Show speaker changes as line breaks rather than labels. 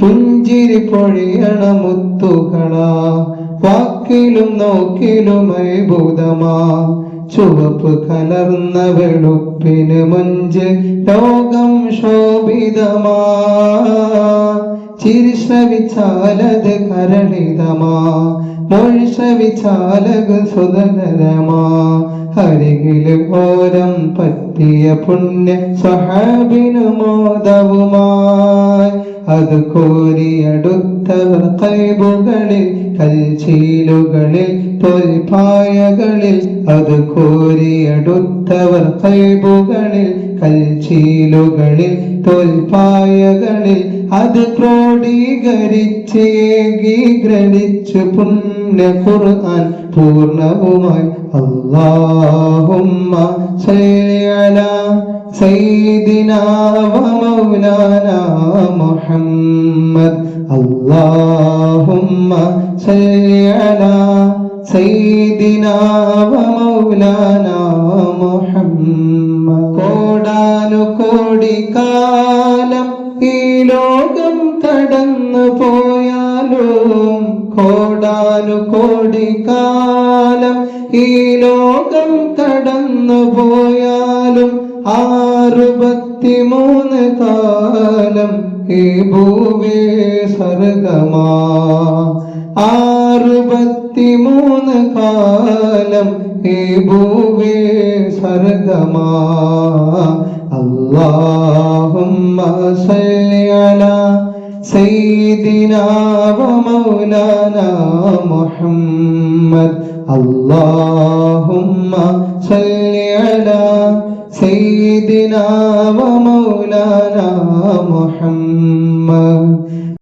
പുഞ്ചിരി പൊഴിയണ മുത്തുകളാ, വാക്കിലും നോക്കിലും അത്ഭുതമാ. ചുവപ്പ് കലർന്ന വെളുപ്പിന് മഞ്ച് ലോകം ശോഭിതമാ. ചിരി ശ്രവിച്ചാലത് കരളിതമാ, മൊഴി ശ്രവിച്ചാലത് സുതരമാ. അരികില് ഓരം പറ്റിയ പുണ്യ സ്വഹാബിനു മോദവുമായി അത് കോരിയടുത്തവർ കൈബുകളിൽ കൽച്ചീലുകളിൽ തോൽപ്പായകളിൽ. അത് കോരിയടുത്തവർ കൈബുകളിൽ കൽച്ചീലുകളിൽ തോൽപ്പായകളിൽ. അത് ക്രോഡീകരിച്ച് ഏകീകരിച്ച് പുണ്യ ഖുർആൻ പൂർണ്ണവുമായി. അല്ലാഹുമ്മ സല്ലി അലാ സയ്യിദിനാ വ മൗലാനാ മുഹമ്മദ്. അല്ലാഹുമ്മ സല്ലി അലാ സയ്യിദിനാ വ മൗലാനാ മുഹമ്മദ്. കോടാനുകോടി കാലം ഈ ലോകം കടന്നു പോയാലും, കോടാനുകോടി കാലം ഈ ലോകം കടന്നു പോയാലും, 63 കാലം ഈ ഭൂവേ സ്വർഗമാ. 63 കാലം ഈ ഭൂവേ സ്വർഗമാ. അല്ലാഹുമ്മ സല്ലി അലാ സയ്യിദിനാ വ മൗലാനാ മുഹമ്മദ്. അല്ലാഹുമ്മ സല്ലി അലാ സയ്യിദിനാ വ മൗലാനാ മുഹമ്മദ്.